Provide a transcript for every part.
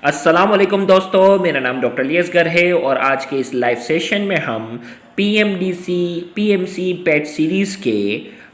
अस्सलाम वालेकुम दोस्तों, मेरा नाम डॉक्टर लियसगर है और आज के इस लाइव सेशन में हम पीएमडीसी पीएमसी पेट सीरीज़ के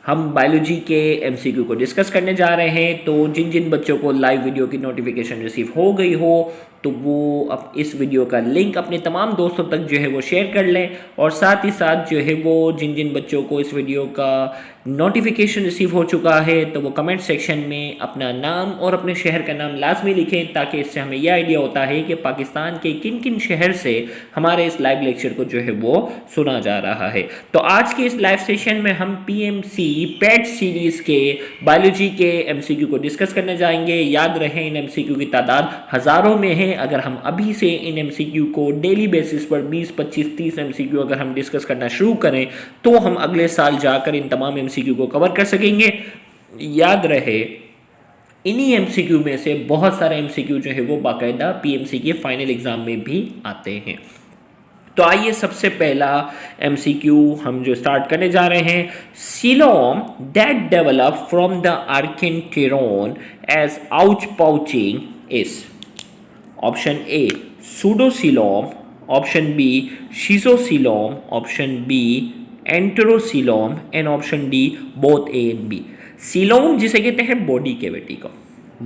हम बायोलॉजी के एमसीक्यू को डिस्कस करने जा रहे हैं। तो जिन जिन बच्चों को लाइव वीडियो की नोटिफिकेशन रिसीव हो गई हो तो वो अब इस वीडियो का लिंक अपने तमाम दोस्तों तक जो है वो शेयर कर लें, और साथ ही साथ जो है वो जिन जिन बच्चों को इस वीडियो का नोटिफिकेशन रिसीव हो चुका है तो वो कमेंट सेक्शन में अपना नाम और अपने शहर का नाम लाजमी लिखें, ताकि इससे हमें यह आइडिया होता है कि पाकिस्तान के किन किन शहर से हमारे इस लाइव लेक्चर को जो है वो सुना जा रहा है। तो आज के इस लाइव सेशन में हम पीएमसी पेट सीरीज के बायोलॉजी के एमसीक्यू को डिस्कस करने जाएंगे। याद रहे, इन एमसीक्यू की तादाद हज़ारों में है। अगर हम अभी से इन एमसीक्यू को डेली बेसिस पर 20, 25, 30 एमसीक्यू अगर हम डिस्कस करना शुरू करें तो हम अगले साल जाकर इन तमाम एमसीक्यू को कवर कर सकेंगे। याद रहे, इन्हीं एमसीक्यू में से बहुत सारे एमसीक्यू जो है वो बाकायदा पीएमसी के फाइनल एग्जाम में भी आते हैं। तो आइए सबसे पहला एमसीक्यू हम जो स्टार्ट करने जा रहे हैं, coelom that develop from the archenteron as outpouching is option A pseudocoelom, option B schizocoelom, option B enterocoelom and option D both A and B. Coelom जिसे कहते हैं बॉडी कैविटी को,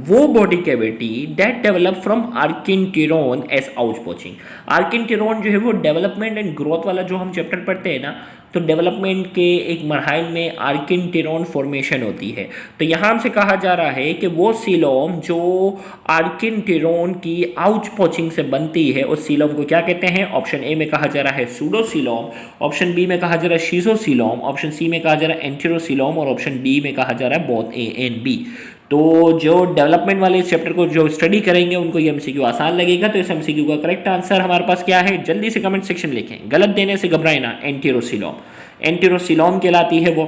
वो body cavity that develop from archenteron as outpouching. Archenteron जो है वो development and growth वाला जो हम चैप्टर पढ़ते हैं ना, तो डेवलपमेंट के एक मरहल में आर्किनटेरोन फॉर्मेशन होती है। तो यहाँ हमसे कहा जा रहा है कि वो सीलोम जो आर्किनटेरोन की आउच पाउचिंग से बनती है उस सीलोम को क्या कहते हैं। ऑप्शन ए में कहा जा रहा है सूडोसीलोम, ऑप्शन बी में कहा जा रहा है शिजोसीलोम, ऑप्शन सी में कहा जा रहा है एंटेरोसीलोम और ऑप्शन डी में कहा जा रहा है बोथ ए एंड बी। तो जो डेवलपमेंट वाले इस चैप्टर को जो स्टडी करेंगे उनको ये एमसीक्यू आसान लगेगा। तो इस एमसीक्यू का करेक्ट आंसर हमारे पास क्या है, जल्दी से कमेंट सेक्शन लिखें, गलत देने से घबराए ना। एंटेरोसीलोम, एंटेरोसीलोम कहलाती है वो।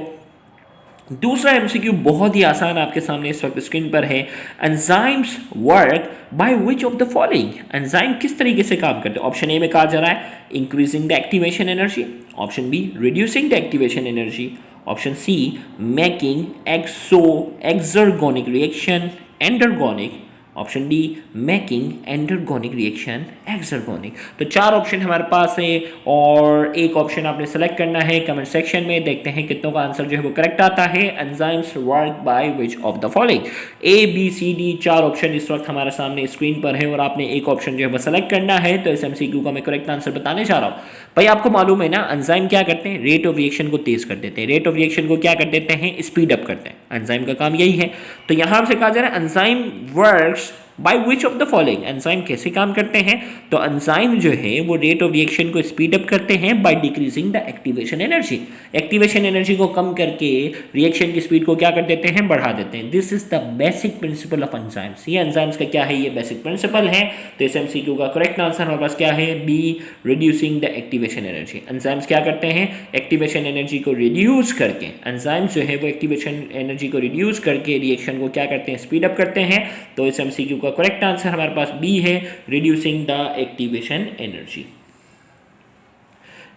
दूसरा एमसीक्यू बहुत ही आसान आपके सामने इस वक्त स्क्रीन पर है, enzymes work by which of the following. Enzyme किस तरीके से काम करते हैं। ऑप्शन ए में कहा जा रहा है increasing the activation energy, option B reducing the activation energy, option C making exergonic reaction endergonic, option D making endergonic reaction exergonic. तो चार ऑप्शन हमारे पास है और एक ऑप्शन आपने सेलेक्ट करना है। कमेंट सेक्शन में देखते हैं कितनों का आंसर जो है वो करेक्ट आता है। Enzymes work by which of the following, A B C D, चार ऑप्शन इस वक्त हमारे सामने स्क्रीन पर है और आपने एक ऑप्शन जो है वो सेलेक्ट करना है। तो इस एमसीक्यू का मैं करेक्ट आंसर बताने जा रहा हूँ। भाई आपको मालूम है ना, एंजाइम क्या करते हैं, रेट ऑफ रिएक्शन को तेज कर देते हैं। रेट ऑफ रिएक्शन को क्या कर देते हैं, स्पीड अप करते हैं। एंजाइम का काम यही है। तो यहां हमसे कहा जा रहा है enzyme works by which of the following. Enzyme कैसे काम करते हैं, तो एंजाइम जो है वो रेट ऑफ रिएक्शन को स्पीड अप करते हैं by decreasing the activation energy. Activation energy को कम करके रिएक्शन की स्पीड को क्या कर देते हैं, बढ़ा देते हैं। This is the basic principle of enzymes. ये एंजाइम्स का क्या है, ये बेसिक प्रिंसिपल है। तो इस एमसीक्यू का करेक्ट आंसर हमारे पास क्या है, B reducing the activation energy. Enzymes क्या करते हैं, एक्टिवेशन एनर्जी को रिड्यूस करके, एंजाइम्स जो है वो एक्टिवेशन एनर्जी को रिड्यूस करके रिएक्शन को क्या करते हैं, स्पीड अप करते हैं। तो इस एमसीक्यू का करेक्ट आंसर हमारे पास बी है, reducing the activation energy.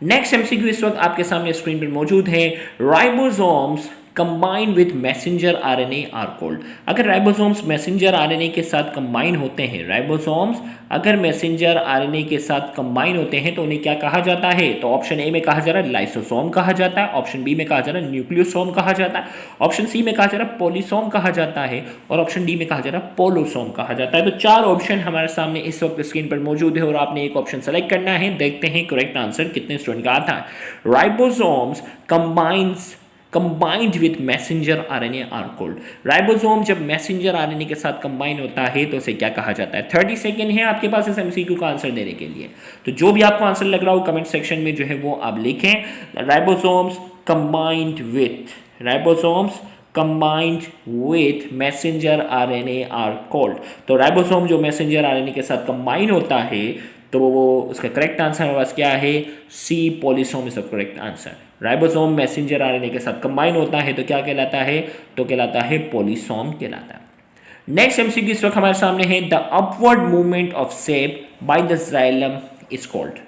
Next MCQ इस वक्त आपके सामने स्क्रीन पर मौजूद है, ribosomes combine with messenger RNA are called. अगर राइबोसोम्स मैसेंजर आरएनए के साथ कंबाइन होते हैं, राइबोसोम्स अगर मैसेंजर आरएनए के साथ कंबाइन होते हैं तो उन्हें क्या कहा जाता है। तो ऑप्शन ए में कहा जा रहा है लाइसोसोम कहा जाता है, ऑप्शन बी में कहा जा रहा है न्यूक्लियोसोम कहा जाता है, ऑप्शन सी में कहा जा रहा है पॉलीसोम कहा जाता है और ऑप्शन डी में कहा जा रहा है पोलोसोम कहा जाता है। तो चार ऑप्शन हमारे सामने इस वक्त स्क्रीन पर मौजूद है और आपने एक ऑप्शन सेलेक्ट करना है। देखते हैं करेक्ट आंसर कितने स्टूडेंट का आता है। Ribosomes combined with messenger RNA are called. Ribosome जब मैसेंजर आरएनए के साथ कंबाइन होता है तो उसे क्या कहा जाता है। 30 सेकेंड है आपके पास इस एमसीक्यू का आंसर देने के लिए। तो जो भी आपको आंसर लग रहा हो कमेंट सेक्शन में जो है वो आप लिखें। Ribosomes combined with messenger RNA are called. तो राइबोसोम जो मैसेंजर आरएनए के साथ कंबाइन होता है तो वो उसका करेक्ट आंसर हमारे पास क्या है, C polysome is the correct answer. Ribosome messenger RNA के साथ कंबाइन होता है तो क्या कहलाता है, तो कहलाता है पॉलीसोम कहलाता है। नेक्स्ट एमसीक्यू इस वक्त हमारे सामने है, the upward movement of sap by the xylem is called.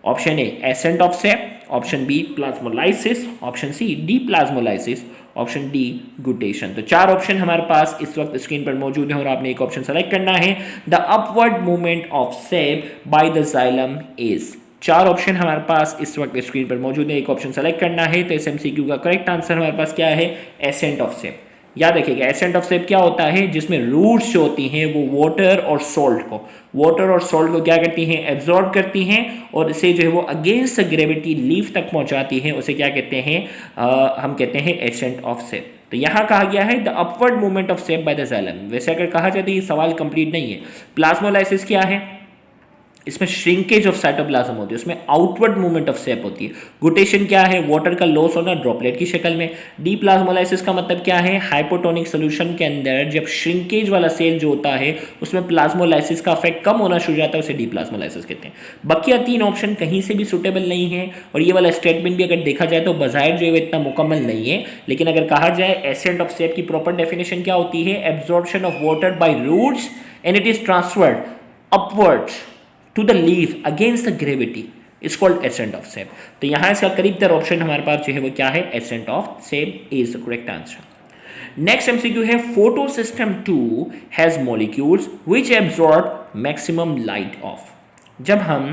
Option A ascent of sap, option B plasmolysis, option C deplasmolysis, option D guttation. तो 4 ऑप्शन हमारे पास इस वक्त स्क्रीन पर मौजूद है और आपने एक ऑप्शन सेलेक्ट करना है। The upward movement of sap by the xylem is. 4 option हमारे पास इस वक्त स्क्रीन पर मौजूद है, एक ऑप्शन सेलेक्ट करना है। तो इस एमसीक्यू का करेक्ट आंसर हमारे पास क्या है? एसेंट ऑफ सेप। याद रखिएगा एसेंट ऑफ सेप क्या होता है? जिसमें रूट्स जो होती हैं वो वाटर और सॉल्ट को क्या करती हैं? एब्जॉर्ब करती हैं और इसे जो है वो अगेंस्ट ग्रेविटी लीफ तक पहुंचाती हैं। उसे क्या कहते हैं? हम कहते हैं एसेंट ऑफ सेप। तो यहां कहा गया है the upward movement of sap by the xylem. वैसे अगर कहा जाए तो ये सवाल कंप्लीट नहीं है। प्लाज्मोलाइसिस क्या है? इसमें श्रिंकेज ऑफ साइटोप्लाज्म होती है, उसमें आउटवर्ड मूवमेंट ऑफ सेप होती है। गुटेशन क्या है? वाटर का लॉस होना ड्रॉपलेट की शक्ल में। डीप्लाज्मोलाइसिस का मतलब क्या है? हाइपोटोनिक सोल्यूशन के अंदर जब श्रिंकेज वाला सेल जो होता है उसमें प्लाज्मोलाइसिस का इफेक्ट कम होना शुरू हो जाता है, उसे डीप्लाज्मोलाइसिस कहते हैं। बकिया 3 ऑप्शन कहीं से भी सुटेबल नहीं है और ये वाला स्टेटमेंट भी अगर देखा जाए तो बजाय जो है इतना मुकम्मल नहीं है। लेकिन अगर कहा जाए एसेंट ऑफ सेप की प्रॉपर डेफिनेशन क्या होती है? Absorption of water by roots and it is transferred upwards to the leaf against the gravity is called ascent of sap। तो यहां इसका करीब तर ऑप्शन हमारे पास जो है वो क्या है? ascent of sap is the correct answer। Next MCQ है photosystem 2 has molecules which absorb maximum light of. जब हम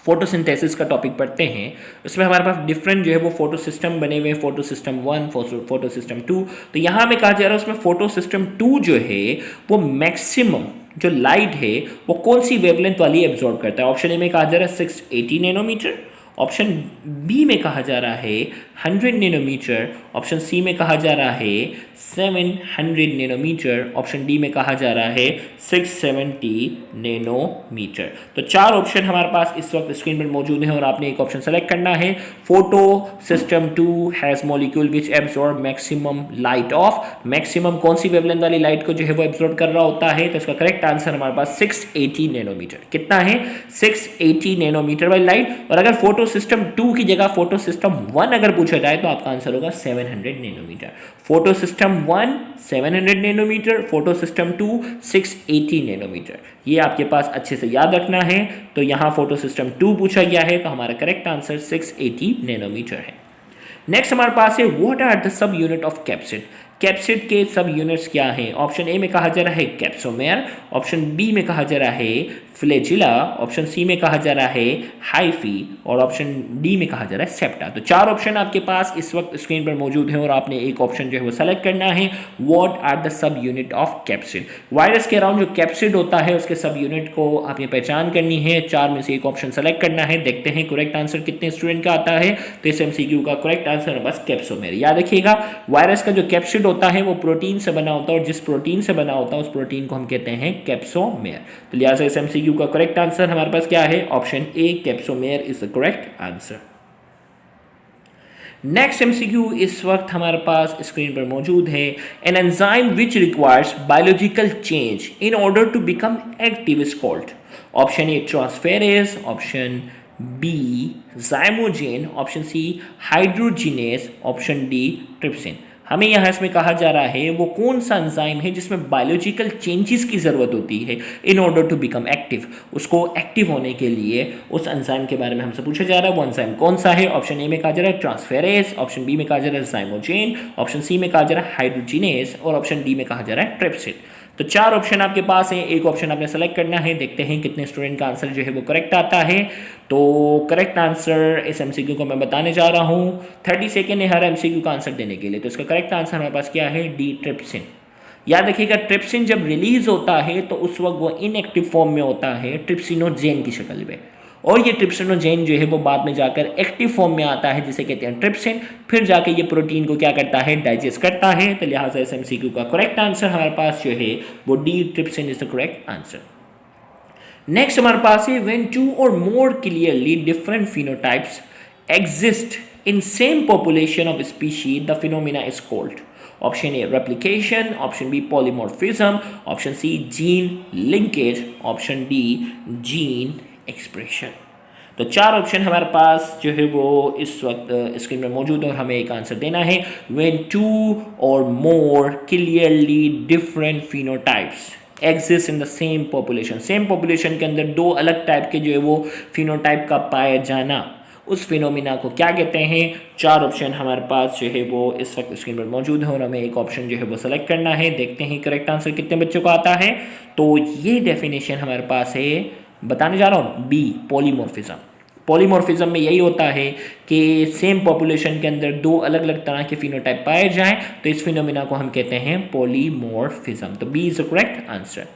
फोटोसिंथेसिस का टॉपिक पढ़ते हैं उसमें हमारे पास डिफरेंट जो है वो फोटो सिस्टम बने हुए हैं, फोटो सिस्टम 1, फोटो सिस्टम 2। तो यहाँ में कहा जा रहा है उसमें फोटो सिस्टम 2 जो है वो मैक्सिमम जो लाइट है वो कौन सी वेवलेंथ वाली एब्जॉर्ब करता है? ऑप्शन ए में कहा जा रहा है 680 नैनोमीटर, ऑप्शन बी में कहा जा रहा है 100 नैनोमीटर, ऑप्शन सी में कहा जा रहा है 700 नैनोमीटर, ऑप्शन डी में कहा जा रहा है 670 नैनोमीटर। तो 4 ऑप्शन हमारे पास इस वक्त स्क्रीन पर मौजूद हैं और आपने एक ऑप्शन सेलेक्ट करना है। Photosystem 2 has molecule which absorb maximum light of. Maximum कौन सी वेवलेंथ वाली लाइट को जो है वो एब्जॉर्ब कर रहा होता है? तो इसका करेक्ट आंसर हमारे पास 680 नैनोमीटर। कितना है? 680 नैनोमीटर वाली लाइट। और अगर फोटो सिस्टम 2 की जगह फोटो सिस्टम 1 अगर पूछा जाए तो आपका आंसर होगा 700 nanometre. Photosystem 1 700 nanometre, photosystem 2 680 nanometre. ये आपके पास अच्छे से याद रखना है। तो यहाँ फोटो सिस्टम 2 पूछा गया है तो हमारा करेक्ट आंसर 680 नैनोमीटर है। नेक्स्ट हमारे पास है what are the subunit of capsid. Capsid के सब यूनिट्स क्या हैं? ऑप्शन ए में कहा जा रहा है कैप्सोमेर, ऑप्शन बी में कहा जा रहा है फ्लैजिला, ऑप्शन सी में कहा जा रहा है हाइफी और ऑप्शन डी में कहा जा रहा है सेप्टा। तो 4 ऑप्शन आपके पास इस वक्त स्क्रीन पर मौजूद हैं और आपने एक ऑप्शन जो है वो सेलेक्ट करना है। What are the subunit of capsid. Virus के अराउंड जो कैप्सिड होता है उसके सब यूनिट को आपने पहचान करनी है। 4 में से एक ऑप्शन सेलेक्ट करना है। देखते हैं करेक्ट आंसर कितने स्टूडेंट का आता है। तो इस एमसीक्यू का करेक्ट आंसर है बस कैप्सोमेर। याद रखिएगा वायरस का जो कैप्सिड होता है वो प्रोटीन से बना होता है और जिस प्रोटीन से बना होता है उस प्रोटीन को हम कहते हैं कैप्सोमेर। तो लिहाजा इस एमसीक्यू का करेक्ट आंसर हमारे पास क्या है? Option A capsomere is the correct answer. Next MCQ इस वक्त हमारे पास स्क्रीन पर मौजूद है। An enzyme which requires biological change in order to become active is called. Option A transferase, option B zymogen, option C hydrogenase, option D trypsin. हमें यहाँ इसमें कहा जा रहा है वो कौन सा एंजाइम है जिसमें बायोलॉजिकल चेंजेस की ज़रूरत होती है in order to become active. उसको एक्टिव होने के लिए उस एंजाइम के बारे में हमसे पूछा जा रहा है। वो एंजाइम कौन सा है? ऑप्शन ए में कहा जा रहा है ट्रांसफेरेज, ऑप्शन बी में कहा जा रहा है जाइमोजेन, ऑप्शन सी में कहा जा रहा है हाइड्रोजिनेस और ऑप्शन डी में कहा जा रहा है ट्रिप्सिन। तो 4 ऑप्शन आपके पास हैं, एक ऑप्शन आपने सेलेक्ट करना है। देखते हैं कितने स्टूडेंट का आंसर जो है वो करेक्ट आता है। तो करेक्ट आंसर इस एमसीक्यू को मैं बताने जा रहा हूँ। 30 सेकेंड है हर एमसीक्यू का आंसर देने के लिए। तो इसका करेक्ट आंसर हमारे पास क्या है? D trypsin. याद रखिएगा ट्रिप्सिन जब रिलीज होता है तो उस वक्त वो इनएक्टिव फॉर्म में होता है ट्रिप्सिनोजेन की शक्ल में और ये ट्रिप्सिनोजेन जो है वो बाद में जाकर एक्टिव फॉर्म में आता है जिसे कहते हैं ट्रिप्सिन। फिर जाके ये प्रोटीन को क्या करता है? डाइजेस्ट करता है। तो लिहाजा इस एमसीक्यू का करेक्ट आंसर हमारे पास जो है वो D trypsin is the correct answer. Next हमारे पास है व्हेन 2 और more clearly different phenotypes exist in same population of species the phenomena is called. Option A replication, option B polymorphism, option C gene linkage, option D gene expression. तो 4 option हमारे पास जो है वो इस वक्त स्क्रीन में मौजूद है और हमें एक आंसर देना है। व्हेन 2 और more clearly different phenotypes exist in the same population. Same population के अंदर 2 अलग टाइप के जो है वो फिनोटाइप का पाया जाना उस फिनोमिना को क्या कहते हैं। 4 ऑप्शन हमारे पास जो है वो इस वक्त स्क्रीन पर मौजूद है और हमें एक ऑप्शन जो है वो सेलेक्ट करना है। देखते हैं करेक्ट आंसर कितने बच्चों को आता है। तो ये डेफिनेशन हमारे पास है, बताने जा रहा हूँ, बी, पॉलीमॉर्फिज्म। पॉलीमॉर्फिज्म में यही होता है कि सेम पॉपुलेशन के अंदर दो अलग अलग तरह के फिनोटाइप पाए जाएं, तो इस फिनोमिना को हम कहते हैं पॉलीमॉर्फिज्म। तो B is the correct answer.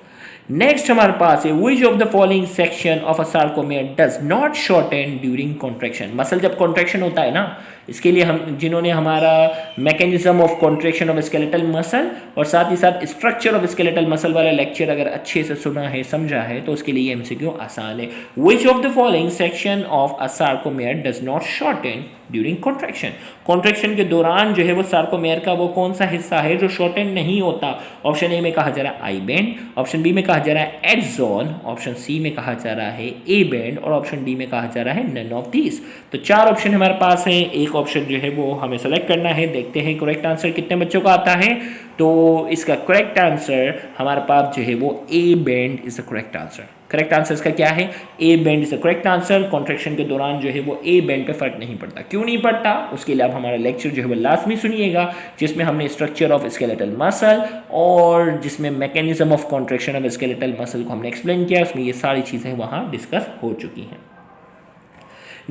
Next हमारे पास है which of the following section of a sarcomere does not shorten during contraction. Muscle जब कॉन्ट्रैक्शन होता है ना, इसके लिए हम जिन्होंने हमारा mechanism of contraction of skeletal muscle और साथ ही साथ स्ट्रक्चर ऑफ स्केलेटल मसल वाला लेक्चर अगर अच्छे से सुना है, समझा है, तो उसके लिए एमसीक्यू आसान है। Which of the following section of a sarcomere does not shorten during contraction. Contraction के दौरान जो है वो सार्कोमेयर का वो कौन सा हिस्सा है जो शॉर्टन नहीं होता। ऑप्शन ए में कहा जा रहा है आई बेंड, ऑप्शन बी में कहा जा रहा है एड जोन, ऑप्शन सी में कहा जा रहा है ए बेंड और ऑप्शन डी में कहा जा रहा है नन ऑफ दीज। तो 4 ऑप्शन हमारे पास हैं, एक ऑप्शन जो है वो हमें सेलेक्ट करना है। देखते हैं करेक्ट आंसर कितने बच्चों को आता है। तो इसका करेक्ट आंसर हमारे पास जो है वो A band is the correct answer. Correct answer इसका क्या है, A band is the correct answer. Contraction के दौरान जो है वो ए बेंड पे फर्क नहीं पड़ता। क्यों नहीं पड़ता, उसके लिए आप हमारा लेक्चर जो है वो लाजमी सुनिएगा, जिसमें हमने स्ट्रक्चर ऑफ स्केलेटल मसल और जिसमें mechanism of contraction of skeletal muscle को हमने एक्सप्लेन किया, उसमें ये सारी चीज़ें वहाँ डिस्कस हो चुकी हैं।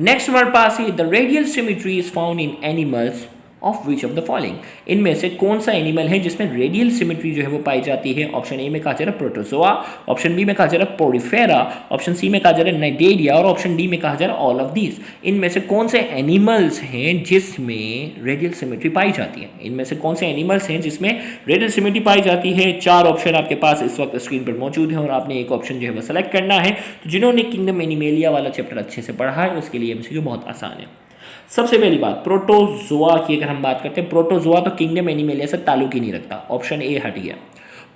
नेक्स्ट हमारे पास है the radial symmetry is found in animals of which of the following. इनमें से कौन सा एनिमल है जिसमें रेडियल सिमेट्री जो है वो पाई जाती है। ऑप्शन ए में कहा जा रहा है प्रोटोजोआ, ऑप्शन बी में कहा जा रहा है पोरिफेरा, ऑप्शन सी में कहा जा रहा है नाइडेरिया और ऑप्शन डी में कहा जा रहा है ऑल ऑफ दीज। इनमें से कौन से एनिमल्स हैं जिसमें रेडियल सिमेट्री पाई जाती है। इनमें से कौन से एनिमल्स हैं जिसमें रेडियल सिमेट्री पाई जाती है। 4 ऑप्शन आपके पास इस वक्त स्क्रीन पर मौजूद है और आपने एक ऑप्शन जो है वो सेलेक्ट करना है। तो जिन्होंने किंगडम एनिमेलिया वाला चैप्टर अच्छे से पढ़ा है उसके लिए एमसीक्यू बहुत आसान है। सबसे पहली बात, प्रोटोजोआ की अगर हम बात करते हैं, प्रोटोजोआ तो किंगडम एनिमेलिया से ताल्लुक ही नहीं रखता, ऑप्शन ए हट गया।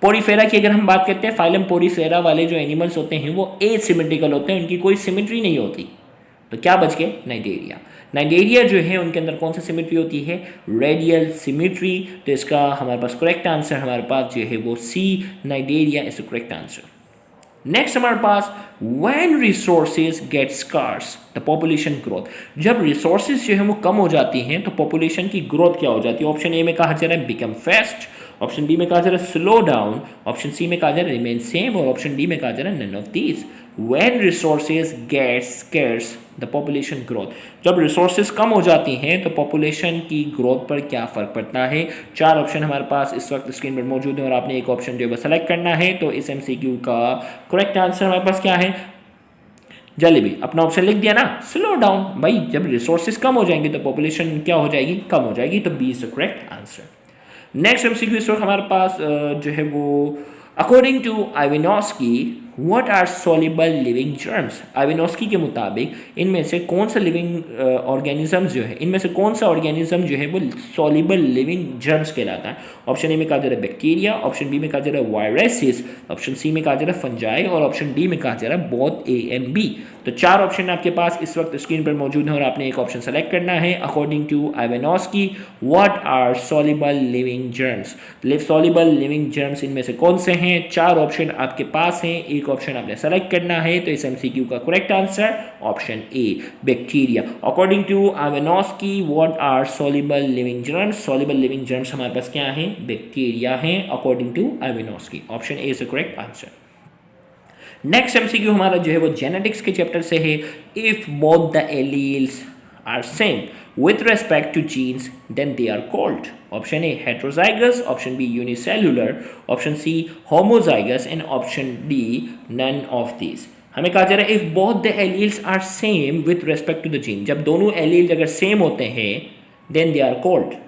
पोरीफेरा की अगर हम बात करते हैं, फाइलम पोरीफेरा वाले जो एनिमल्स होते हैं वो एसिमेट्रिकल होते हैं, उनकी कोई सिमेट्री नहीं होती। तो क्या बच गए, नाइडेरिया। नाइडेरिया जो है उनके अंदर कौन सी सिमेट्री होती है, रेडियल सिमेट्री। तो इसका हमारे पास करेक्ट आंसर हमारे पास जो है वो C, cnidaria is the correct answer. Next हमारे पास when resources get scarce the population growth। जब रिसोर्सेज जो है वो कम हो जाती हैं तो पॉपुलेशन की ग्रोथ क्या हो जाती है। ऑप्शन ए में कहा जा रहा है बिकम फास्ट, ऑप्शन बी में कहा जा रहा है स्लो डाउन, ऑप्शन सी में कहा जा रहा है रिमेन सेम और ऑप्शन डी में कहा जा रहा है none of these. when resources get scarce the population growth। जब रिसोर्सेज कम हो जाती हैं तो पॉपुलेशन की ग्रोथ पर क्या फ़र्क पड़ता है। 4 ऑप्शन हमारे पास इस वक्त स्क्रीन पर मौजूद है और आपने एक ऑप्शन जो है सेलेक्ट करना है। तो इस एमसीक्यू का करेक्ट आंसर हमारे पास क्या है, जल्दी भी अपना ऑप्शन लिख दिया ना, स्लो डाउन। भाई जब रिसोर्सेज कम हो जाएंगे तो पॉपुलेशन क्या हो जाएगी, कम हो जाएगी। तो B is the correct answer. Next MCQ इस वक्त हमारे पास जो है वो according to Iwanowski what are soluble living germs. Iwanowski के मुताबिक इनमें से कौन सा लिविंग ऑर्गेनिज्म जो है, इनमें से कौन सा ऑर्गेनिज्म जो है वो सॉल्युबल लिविंग जर्म्स कहलाता है। ऑप्शन ए में कहा जा रहा है बैक्टीरिया, ऑप्शन बी में कहा जा रहा है वायरसेस, ऑप्शन सी में कहा जा रहा है फंजाई और ऑप्शन डी में कहा जा रहा है बोथ ए एंड बी। तो 4 ऑप्शन आपके पास इस वक्त स्क्रीन पर मौजूद है और आपने एक ऑप्शन सेलेक्ट करना है। According to Iwanowski what are soluble living germs. Soluble living germs इनमें से कौन से हैं। 4 ऑप्शन आपके पास हैं, एक ऑप्शन आपने सेलेक्ट करना है। तो इस एमसीक्यू का correct answer option A, bacteria. According to Iwanowski what are soluble living germs. Soluble living germs हमारे पास क्या है, बैक्टीरिया हैं according to Iwanowski. Option A is the correct answer. Next MCQ हमारा जो है वो जेनेटिक्स के चैप्टर से है। If both the alleles are same with respect to genes then they are called option A heterozygous, option B unicellular, option C homozygous and option D none of these। हमें कहा जा रहा है if both the alleles are same with respect to the gene। जब दोनों allele अगर same होते हैं then they are called।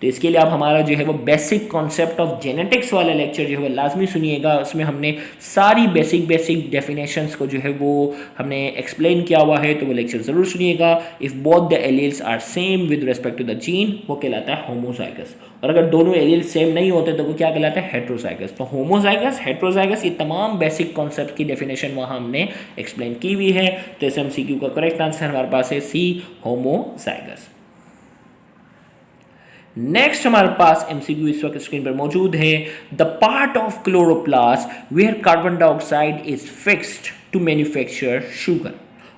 तो इसके लिए आप हमारा जो है वो बेसिक कॉन्सेप्ट ऑफ जेनेटिक्स वाला लेक्चर जो है वो लाजमी सुनिएगा। उसमें हमने सारी बेसिक डेफिनेशंस को जो है वो हमने एक्सप्लेन किया हुआ है, तो वो लेक्चर ज़रूर सुनिएगा। If both the alleles are same with respect to the gene वो कहलाता है होमोजाइगस, और अगर दोनों एलील्स सेम नहीं होते तो वो क्या कहलाता है, हेट्रोजाइगस। तो होमोजाइगस, हेट्रोजाइगस, ये तमाम बेसिक कॉन्सेप्ट की डेफिनेशन वहाँ हमने एक्सप्लेन की हुई है। तो इस एमसीक्यू का करेक्ट आंसर हमारे पास है सी, होमोजाइगस। नेक्स्ट हमारे पास एमसीक्यू इस वक्त स्क्रीन पर मौजूद है। The part of chloroplast where carbon dioxide is fixed to manufacture sugar.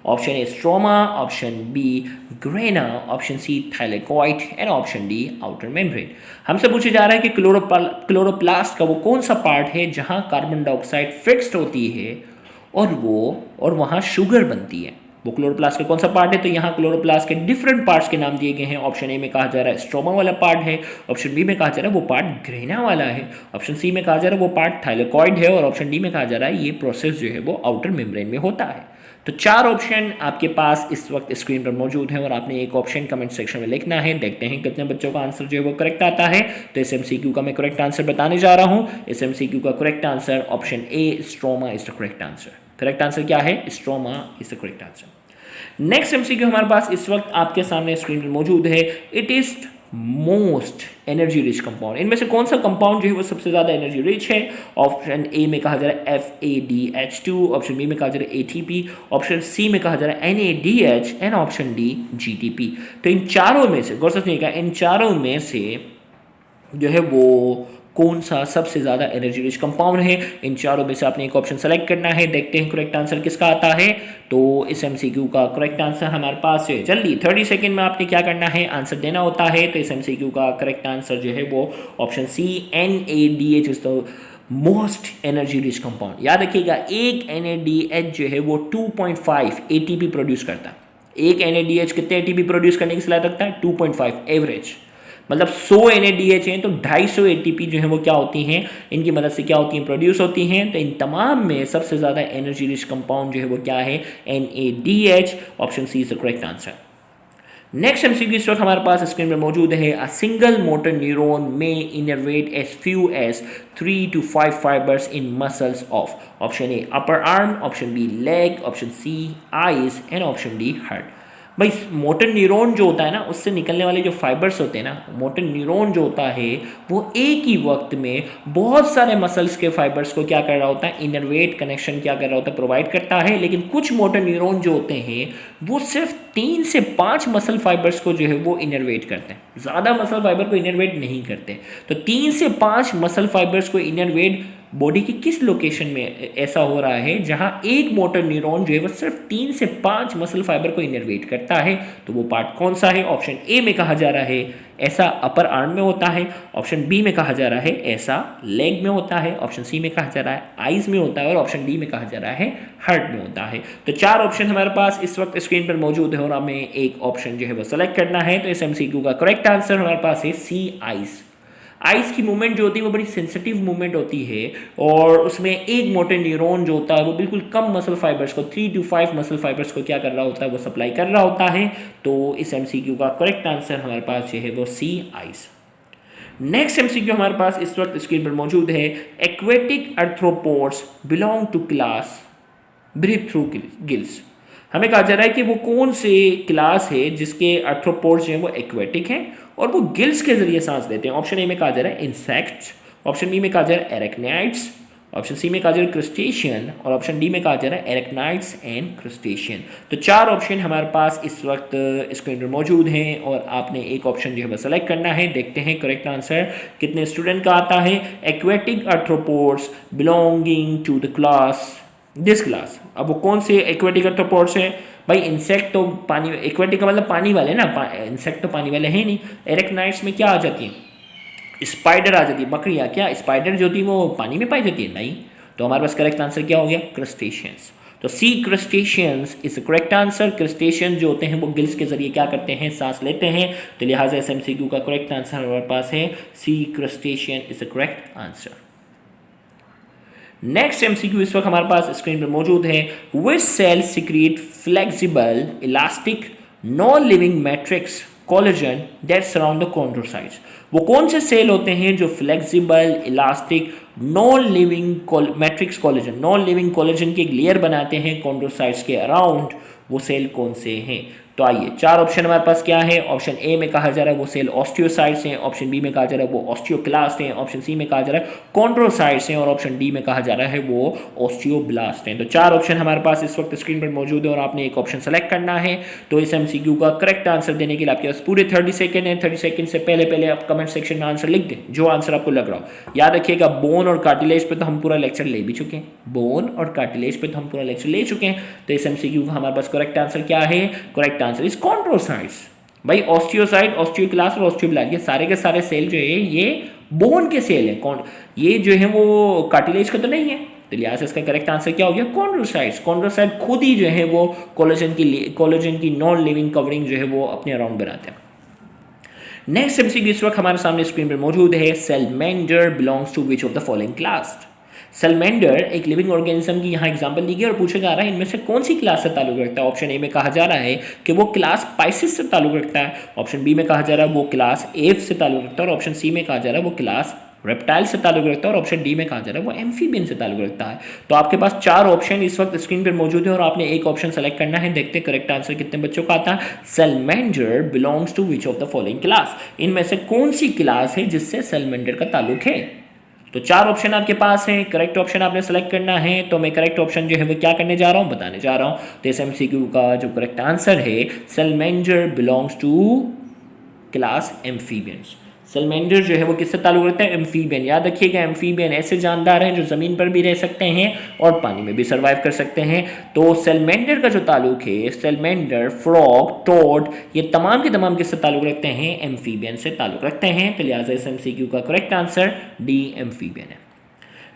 Option A stroma, option B grana, option C thylakoid and option D outer membrane. हमसे पूछा जा रहा है कि क्लोरोप्लास्ट का वो कौन सा पार्ट है जहां कार्बन डाइऑक्साइड फिक्स्ड होती है और वहां शुगर बनती है। वो क्लोरोप्लास्ट का कौन सा पार्ट है? तो यहाँ क्लोरोप्लास्ट के डिफरेंट पार्ट्स के नाम दिए गए हैं। ऑप्शन ए में कहा जा रहा है स्ट्रोमा वाला पार्ट है, ऑप्शन बी में कहा जा रहा है वो पार्ट ग्रेना वाला है, ऑप्शन सी में कहा जा रहा है वो पार्ट थाइलेकॉइड है और ऑप्शन डी में कहा जा रहा है ये प्रोसेस जो है वो आउटर मेम्ब्रेन में होता है। तो 4 ऑप्शन आपके पास इस वक्त स्क्रीन पर मौजूद है और आपने एक ऑप्शन कमेंट सेक्शन में लिखना है। देखते हैं कितने बच्चों का आंसर जो है वो करेक्ट आता है। तो इस MCQ का मैं करेक्ट आंसर बताने जा रहा हूं। इस MCQ का correct answer option A stroma is the correct answer. Correct answer क्या है? Stroma is the correct answer. Next MCQ हमारे पास इस वक्त आपके सामने स्क्रीन पर मौजूद है। It is most energy rich compound, इनमें से कौन सा कंपाउंड जो है वो सबसे ज्यादा एनर्जी रिच है? ऑप्शन ए में कहा जा रहा है FADH2, ऑप्शन बी में कहा जा रहा है ATP, ऑप्शन सी में कहा जा रहा है NADH and option D GTP। तो इन चारों में से गौर से सुनिएगा, इन चारों में से जो है वो कौन सा सबसे ज़्यादा एनर्जी रिच कंपाउंड है? इन चारों में से आपने एक ऑप्शन सेलेक्ट करना है। देखते हैं करेक्ट आंसर किसका आता है। तो इस MCQ का करेक्ट आंसर हमारे पास है, जल्दी 30 सेकेंड में आपने क्या करना है, आंसर देना होता है। तो इस MCQ का करेक्ट आंसर जो है वो option C NADH is the most energy rich compound. याद रखिएगा, एक NADH जो है वो 2.5 ATP प्रोड्यूस करता है। एक NADH कितने ATP प्रोड्यूस करने की सलाहियत रखता है? 2.5 एवरेज। मतलब 100 NADH हैं तो 250 ATP जो है वो क्या होती हैं, इनकी मदद से क्या होती हैं, प्रोड्यूस होती हैं। तो इन तमाम में सबसे ज़्यादा एनर्जी रिच कंपाउंड जो है वो क्या है? NADH। Option C is the correct answer. Next MCQ इस वक्त हमारे पास स्क्रीन में मौजूद है। अ सिंगल मोटर न्यूरॉन में innervate as few as 3 to 5 fibres in muscles of option A upper arm, option B leg, option C eyes and option D heart. भाई motor neuron जो होता है ना, उससे निकलने वाले जो फाइबर्स होते हैं ना, मोटर न्यूरॉन जो होता है वो एक ही वक्त में बहुत सारे मसल्स के फाइबर्स को क्या कर रहा होता है, इनर्वेट कनेक्शन क्या कर रहा होता है, प्रोवाइड करता है। लेकिन कुछ मोटर न्यूरॉन जो होते हैं वो सिर्फ 3 से 5 मसल फाइबर्स को जो है वो इनर्वेट करते हैं, ज़्यादा मसल फाइबर को इनर्वेट नहीं करते। तो 3 से 5 मसल फाइबर्स को इनर्वेट बॉडी की किस लोकेशन में ऐसा हो रहा है जहां एक मोटर न्यूरॉन जो है वो सिर्फ 3 से 5 मसल फाइबर को इनर्वेट करता है? तो वो पार्ट कौन सा है? ऑप्शन ए में कहा जा रहा है ऐसा अपर आर्म में होता है, ऑप्शन बी में कहा जा रहा है ऐसा लेग में होता है, ऑप्शन सी में कहा जा रहा है आईज में होता है और ऑप्शन डी में कहा जा रहा है हार्ट में होता है। तो 4 ऑप्शन हमारे पास इस वक्त स्क्रीन पर मौजूद है और हमें एक ऑप्शन जो है वो सेलेक्ट करना है। तो इस MCQ का करेक्ट आंसर हमारे पास है सी आईज। आइस की मूवमेंट जो होती है वो बड़ी सेंसिटिव मूवमेंट होती है और उसमें एक मोटर न्यूरॉन जो होता है वो बिल्कुल कम मसल फाइबर्स को 3 to 5 मसल फाइबर्स को क्या कर रहा होता है, वो सप्लाई कर रहा होता है। तो इस MCQ का करेक्ट आंसर हमारे पास जो है वो सी आइस। नेक्स्ट MCQ हमारे पास इस वक्त स्क्रीन पर मौजूद है। Aquatic arthropods belong to class breathe through gills. हमें कहा जा रहा है कि वो कौन से क्लास है जिसके आर्थ्रोपोड्स जो है वो एक्वेटिक हैं और वो गिल्स के जरिए सांस लेते हैं। ऑप्शन ए में कहा जा रहा है इंसेक्ट्स, ऑप्शन बी में कहा जा रहा है एरेक्नाइड्स, ऑप्शन सी में कहा जा रहा है क्रिस्टेशियन और ऑप्शन डी में कहा जा रहा है एरेक्नाइड्स एंड क्रिस्टेशियन। तो 4 ऑप्शन हमारे पास इस वक्त स्क्रीन पर मौजूद हैं और आपने एक ऑप्शन जो है वो सेलेक्ट करना है। देखते हैं करेक्ट आंसर कितने स्टूडेंट का आता है। Aquatic arthropods belonging to the class this class. अब वो कौन से एक्वेटिक आर्थ्रोपोड्स है? भाई इंसेक्ट तो पानी, एक्वेटिक का मतलब पानी वाले ना, इंसेक्ट तो पानी वाले हैं नहीं। एरेक्नाइड्स में क्या आ जाती है? स्पाइडर आ जाती है, मकड़ियाँ। क्या स्पाइडर जो होती है वो पानी में पाई जाती है? नहीं। तो हमारे पास करेक्ट आंसर क्या हो गया? क्रस्टेशियंस। तो सी क्रिस्टेशियंस इज द करेक्ट आंसर। क्रिस्टेशियन जो होते हैं वो गिल्स के जरिए क्या करते हैं, सांस लेते हैं। तो लिहाजा इस MCQ का करेक्ट आंसर हमारे पास है C crustacean is the correct answer. Next MCQ इस वक्त हमारे पास स्क्रीन पर मौजूद है। Which cell secrete flexible elastic non living matrix collagen that surround the chondrocytes. वो कौन से सेल होते हैं जो flexible elastic non living matrix collagen के एक लेयर बनाते हैं कॉन्ड्रोसाइट्स के अराउंड? वो सेल कौन से हैं? तो आइए 4 ऑप्शन हमारे पास क्या है। ऑप्शन ए में कहा जा रहा है वो सेल ऑस्टियोसाइट्स हैं, ऑप्शन बी में कहा जा रहा है वो ऑस्टियोक्लास्ट हैं, ऑप्शन सी में कहा जा रहा है कॉन्ड्रोसाइट्स हैं और ऑप्शन डी में कहा जा रहा है वो ऑस्टियोब्लास्ट हैं। तो 4 ऑप्शन हमारे पास इस वक्त स्क्रीन पर मौजूद है और आपने एक ऑप्शन सेलेक्ट करना है। तो इस एमसीक्यू का करेक्ट आंसर देने के लिए आपके पास पूरे 30 सेकंड है। 30 सेकंड से पहले आप कमेंट सेक्शन में आंसर लिख दें, जो आंसर आपको लग रहा हो। याद रखिएगा बोन और कार्टिलेज पे तो हम पूरा लेक्चर ले भी चुके हैं, बोन और कार्टिलेज पे तो हम पूरा लेक्चर ले चुके हैं। तो इस एमसीक्यू का हमारे पास करेक्ट आंसर क्या है? Correct answer is chondrocytes. भाई ऑस्टियोसाइट, ऑस्टियोक्लास्ट और ऑस्टियोब्लास्ट ये सारे के सारे सेल जो है ये बोन के सेल है। कौन ये जो है वो कार्टिलेज का तो नहीं है, तो लिहाजा से इसका करेक्ट आंसर क्या हो गया? कॉन्ड्रोसाइट्स। कॉन्ड्रोसाइट खुद ही जो है वो कोलेजन की नॉन लिविंग कवरिंग जो है वो अपने अराउंड बनाते हैं। नेक्स्ट एमसीक्यू इस वक्त हमारे सामने स्क्रीन पर मौजूद है। Salamander belongs to which of the following class? Salamander एक लिविंग ऑर्गेनिज्म की यहाँ एग्जांपल दी गई और पूछा जा रहा है इनमें से कौन सी क्लास से ताल्लुक रखता है। ऑप्शन ए में कहा जा रहा है कि वो क्लास पाइसिस से ताल्लुक रखता है, ऑप्शन बी में कहा जा रहा है वो क्लास एव से ताल्लुक रखता है और ऑप्शन सी में कहा जा रहा है वो क्लास रेप्टाइल से ताल्लुक रखता है और ऑप्शन डी में कहा जा रहा है वो एम्फीबियन से ताल्लुक रखता है। तो आपके पास 4 ऑप्शन इस वक्त स्क्रीन पर मौजूद है और आपने एक ऑप्शन सेलेक्ट करना है। देखते हैं करेक्ट आंसर कितने बच्चों का आता है। Salamander belongs to which of the following class? इनमें से कौन सी क्लास है जिससे सेलमेंडर का ताल्लुक है? तो 4 ऑप्शन आपके पास हैं, करेक्ट ऑप्शन आपने सेलेक्ट करना है। तो मैं करेक्ट ऑप्शन जो है वो क्या करने जा रहा हूँ, बताने जा रहा हूँ। तो इस एमसीक्यू का जो करेक्ट आंसर है, salamander belongs to class amphibians. Salamander जो है वो किससे ताल्लुक रखता है? एम्फीबियन। याद रखिएगा एम्फीबियन ऐसे जानदार हैं जो ज़मीन पर भी रह सकते हैं और पानी में भी सर्वाइव कर सकते हैं। तो सेलमेंडर का जो ताल्लुक है, सेलमेंडर, फ्रॉग, टोड, ये तमाम के तमाम किससे ताल्लुक रखते हैं? एम्फीबियन से ताल्लुक रखते हैं। तो लिहाजा इस एमसीक्यू का करेक्ट आंसर डी एम्फीबियन है।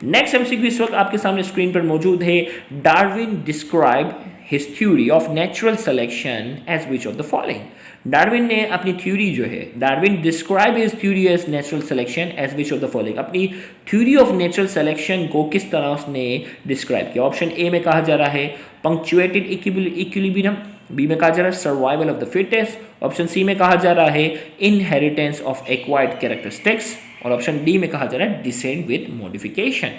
नेक्स्ट एमसीक्यू इस वक्त आपके सामने स्क्रीन पर मौजूद है। Darwin describe his theory of natural selection as which of the following? Darwin ने अपनी थ्योरी जो है, Darwin describe his theory as natural selection as which of the following? अपनी थ्योरी ऑफ नेचुरल सिलेक्शन को किस तरह उसने डिस्क्राइब किया? ऑप्शन ए में कहा जा रहा है पंक्चुएटेड इक्विलिब्रियम, बी में कहा जा रहा है survival of the fittest, option C में कहा जा रहा है इनहेरिटेंस ऑफ एक्वायर्ड कैरेक्टरिस्टिक्स और ऑप्शन डी में कहा जा रहा है डिसेंट विद मॉडिफिकेशन।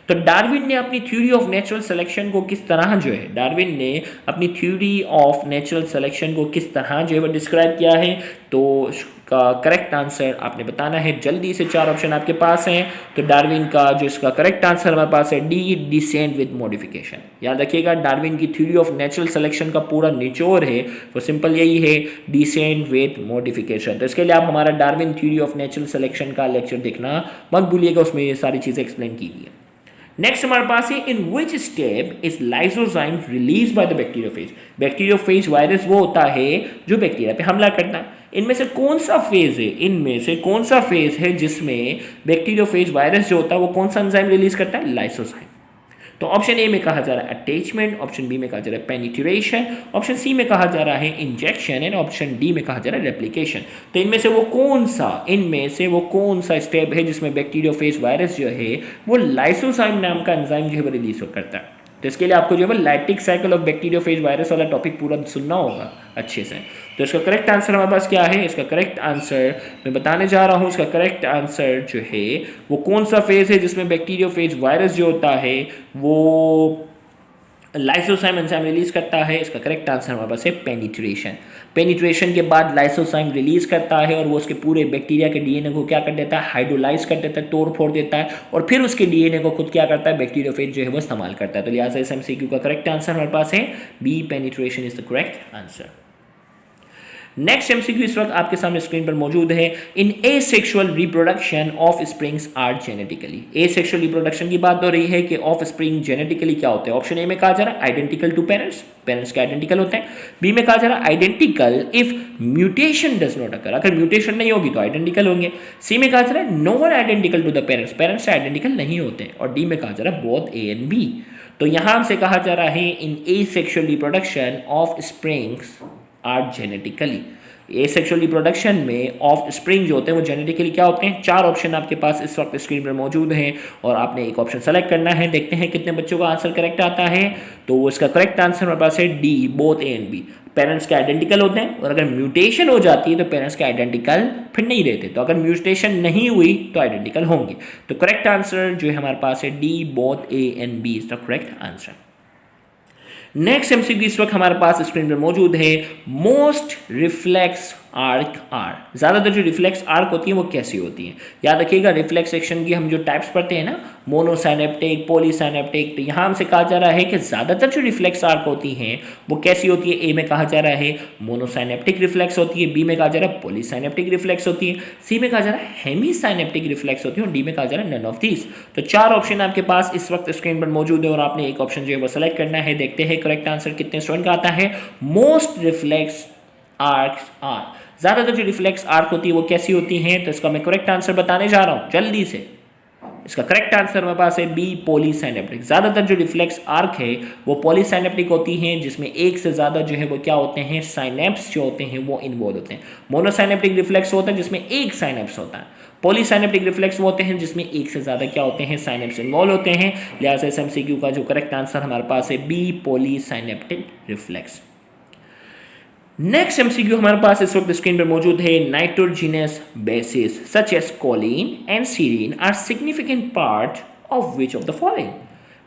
तो डार्विन ने अपनी थ्योरी ऑफ नेचुरल सिलेक्शन को किस तरह जो है, डार्विन ने अपनी थ्योरी ऑफ नेचुरल सिलेक्शन को किस तरह जो है वो डिस्क्राइब किया है? तो इसका करेक्ट आंसर आपने बताना है। जल्दी से 4 ऑप्शन आपके पास हैं। तो डार्विन का जो इसका करेक्ट आंसर हमारे पास है डी, डिसेंट विद मॉडिफिकेशन। याद रखिएगा डार्विन की थ्योरी ऑफ नेचुरल सिलेक्शन का पूरा निचोड़ है वो सिंपल यही है, डिसेंट विद मॉडिफिकेशन। तो इसके लिए आप हमारा Darwin theory of natural selection का लेक्चर देखना मत भूलिएगा, उसमें ये सारी चीज़ें एक्सप्लेन की गई है। नेक्स्ट हमारे पास है in which step is lysozyme release by the bacteriophage? Bacteriophage virus वो होता है जो बैक्टीरिया पे हमला करता है। इनमें से कौन सा फेज है, इनमें से कौन सा फेज है जिसमें बैक्टीरियोफेज वायरस जो होता है वो कौन सा एंजाइम रिलीज करता है? लाइसोजाइम। तो ऑप्शन ए में कहा जा रहा है अटैचमेंट, ऑप्शन बी में कहा जा रहा है पेनिट्रेशन, ऑप्शन सी में कहा जा रहा है इंजेक्शन एंड ऑप्शन डी में कहा जा रहा है रेप्लिकेशन। तो इनमें से वो कौन सा स्टेप है जिसमें बैक्टीरियोफेज वायरस जो है वो लाइसोजाइम नाम का एंजाइम जो है वो रिलीज करता है? तो इसके लिए आपको जो है lytic cycle of bacteriophage virus वाला टॉपिक पूरा सुनना होगा अच्छे से। तो इसका करेक्ट आंसर हमारे पास क्या है? इसका करेक्ट आंसर मैं बताने जा रहा हूँ। इसका करेक्ट आंसर जो है वो कौन सा फेज है जिसमें बैक्टीरियोफेज वायरस जो होता है वो लाइसोजाइम एंजाइम रिलीज करता है? इसका करेक्ट आंसर हमारे पास है पेनिट्रेशन। पेनिट्रेशन के बाद लाइसोजाइम रिलीज करता है और वो उसके पूरे बैक्टीरिया के डीएनए को क्या कर देता है? हाइड्रोलाइज कर देता है, तोड़ फोड़ देता है और फिर उसके डीएनए को खुद क्या करता है? बैक्टीरियोफेज जो है वो इस्तेमाल करता है। तो लिहाजा इस एमसीक्यू का करेक्ट आंसर हमारे पास है B, penetration is the correct answer. Next MCQ इस वक्त आपके सामने स्क्रीन पर मौजूद है। In asexual reproduction offsprings are genetically? Asexual reproduction की बात हो रही है कि ऑफ स्प्रिंग जेनेटिकली क्या होते हैं? ऑप्शन ए में कहा जा रहा है आइडेंटिकल टू पेरेंट्स, पेरेंट्स के आइडेंटिकल होते हैं। बी में कहा जा रहा है identical if mutation does not occur, अगर म्यूटेशन नहीं होगी तो आइडेंटिकल होंगे। सी में कहा जा रहा है no one identical to the parents, parents से आइडेंटिकल नहीं होते। और डी में कहा जा रहा है बोथ ए एंड बी। तो यहां से कहा जा रहा है in asexual reproduction offsprings are genetically. Asexual reproduction में ऑफ स्प्रिंग जो होते हैं वो जेनेटिकली क्या होते हैं? 4 ऑप्शन आपके पास इस वक्त स्क्रीन पर मौजूद हैं और आपने एक ऑप्शन सेलेक्ट करना है। देखते हैं कितने बच्चों का आंसर करेक्ट आता है। तो इसका करेक्ट आंसर हमारे पास है D, both A and B. Parents के आइडेंटिकल होते हैं और अगर म्यूटेशन हो जाती है तो पेरेंट्स के आइडेंटिकल फिर नहीं रहते। तो अगर म्यूटेशन नहीं हुई तो आइडेंटिकल होंगे। तो करेक्ट आंसर जो है हमारे पास है D, both A and B is the correct answer. Next MCQ इस वक्त हमारे पास स्क्रीन पर मौजूद है, मोस्ट रिफ्लेक्स आर्क आर। ज़्यादातर जो रिफ्लेक्स आर्क होती है वो कैसी होती है? याद रखिएगा, रिफ्लेक्स एक्शन की हम जो टाइप्स पढ़ते हैं ना, मोनोसाइनेप्टिक, पॉलीसाइनेप्टिक, तो यहाँ हमसे कहा जा रहा है कि ज़्यादातर जो रिफ्लेक्स आर्क होती हैं वो कैसी होती है? ए में कहा जा रहा है मोनोसाइनेप्टिक रिफ्लेक्स होती है, बी में कहा जा रहा है पॉलीसाइनेप्टिक रिफ्लेक्स होती है, सी में कहा जा रहा है हेमीसाइनेप्टिक रिफ्लेक्स होती है और डी में कहा जा रहा है नन ऑफ दीज। तो 4 ऑप्शन आपके पास इस वक्त स्क्रीन पर मौजूद है और आपने एक ऑप्शन जो है वो सेलेक्ट करना है। देखते हैं करेक्ट आंसर कितने स्टूडेंट का आता है। मोस्ट रिफ्लेक्स आर्क्स आर, ज़्यादातर जो रिफ्लेक्स आर्क होती है वो कैसी होती हैं? तो इसका मैं करेक्ट आंसर बताने जा रहा हूं जल्दी से। इसका करेक्ट आंसर मेरे पास है बी, पॉलीसाइनेप्टिक। ज़्यादातर जो रिफ्लेक्स आर्क है वो पॉलीसाइनेप्टिक होती हैं, जिसमें एक से ज़्यादा जो है वो क्या होते हैं, साइनेप्स जो होते हैं वो इन्वॉल्व होते हैं। मोनोसाइनेप्टिक रिफ्लेक्स होता है जिसमें एक साइनेप्स होता है। पॉलीसाइनेप्टिक रिफ्लेक्स वो होते हैं जिसमें एक से ज़्यादा क्या होते हैं, साइनेप्स इन्वॉल्व होते हैं। लिहाजा इस एमसीक्यू का जो करेक्ट आंसर हमारे पास है B, polysynaptic reflex. Next MCQ हमारे पास इस वक्त स्क्रीन पर मौजूद है, nitrogenous bases such as Colin and serine are significant part of which of the following.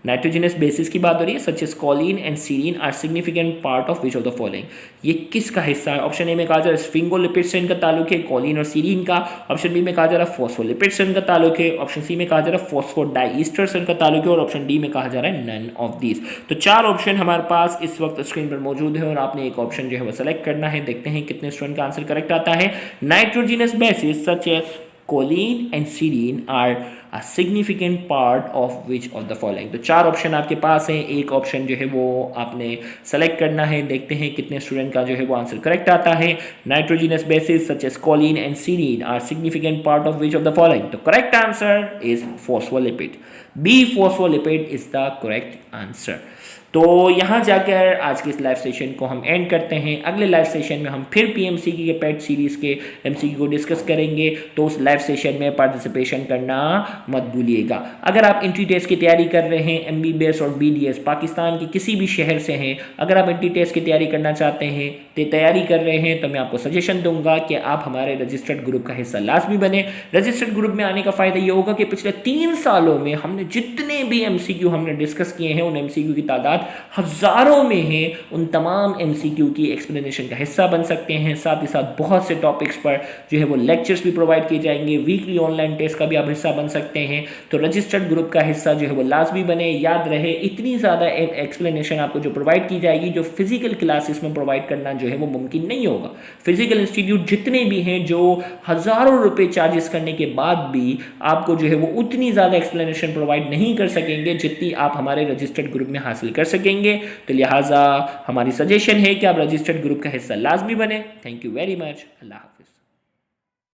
Nitrogenous bases की बात हो रही है, सच as Colin and serine are significant part of which of the फॉलोइंग। ये किसका हिस्सा है? ऑप्शन ए में कहा जा रहा है स्फिंगोलिपिड से इनका ताल्लुक है, कोलिन और सीरीन का। ऑप्शन बी में कहा जा रहा है फॉस्फोलिपिड से इनका ताल्लुक है। ऑप्शन सी में कहा जा रहा है फॉस्फोडाइस्टर से इनका ताल्लुक है और ऑप्शन डी में कहा जा रहा है नन ऑफ दीज। तो 4 ऑप्शन हमारे पास इस वक्त स्क्रीन पर मौजूद है और आपने एक ऑप्शन जो है वो सेलेक्ट करना है। देखते हैं कितने स्टूडेंट का आंसर करेक्ट आता है। Nitrogenous bases such as choline and serine are a significant part of which of the following। तो 4 ऑप्शन आपके पास हैं, एक ऑप्शन जो है वो आपने सेलेक्ट करना है। देखते हैं कितने स्टूडेंट का जो है वो आंसर करेक्ट आता है। Nitrogenous bases such as Colin and serine are significant part of which of the following. तो correct answer is phospholipid, B, phospholipid is the correct answer. तो यहाँ जाकर आज के इस लाइव सेशन को हम एंड करते हैं। अगले लाइव सेशन में हम फिर पीएमसीक्यू के पेट सीरीज़ के एमसीक्यू को डिस्कस करेंगे, तो उस लाइव सेशन में पार्टिसिपेशन करना मत भूलिएगा। अगर आप एंट्री टेस्ट की तैयारी कर रहे हैं, एमबीबीएस और बीडीएस पाकिस्तान के किसी भी शहर से हैं, अगर आप एंट्री टेस्ट की तैयारी करना चाहते हैं, तैयारी कर रहे हैं, तो मैं आपको सजेशन दूंगा कि आप हमारे रजिस्टर्ड ग्रुप का हिस्सा लाजमी बने। रजिस्टर्ड ग्रुप में आने का फ़ायदा ये होगा कि पिछले 3 सालों में हमने जितने भी एमसीक्यू हमने डिस्कस किए हैं, उन एमसीक्यू की तादाद हजारों में है। उन तमाम एमसीक्यू की एक्सप्लेनेशन का हिस्सा बन सकते हैं। साथ ही साथ बहुत से टॉपिक्स पर जो है वो लेक्चर्स भी प्रोवाइड किए जाएंगे। वीकली ऑनलाइन टेस्ट का भी आप हिस्सा बन सकते हैं। तो रजिस्टर्ड ग्रुप का हिस्सा जो है वो लाजमी बने। याद रहे, इतनी ज़्यादा एक्सप्लेनेशन आपको जो प्रोवाइड की जाएगी, जो फिजिकल क्लासेस में प्रोवाइड करना जो है वो मुमकिन नहीं होगा। फिजिकल इंस्टीट्यूट जितने भी हैं, जो हज़ारों रुपए चार्जेस करने के बाद भी आपको जो है वो उतनी ज़्यादा एक्सप्लेनेशन प्रोवाइड नहीं कर सकेंगे जितनी आप हमारे रजिस्टर्ड ग्रुप में हासिल कर सकेंगे। तो लिहाजा हमारी सजेशन है कि आप रजिस्टर्ड ग्रुप का हिस्सा लाजमी बने। Thank you very much. अल्लाह हाफिज़।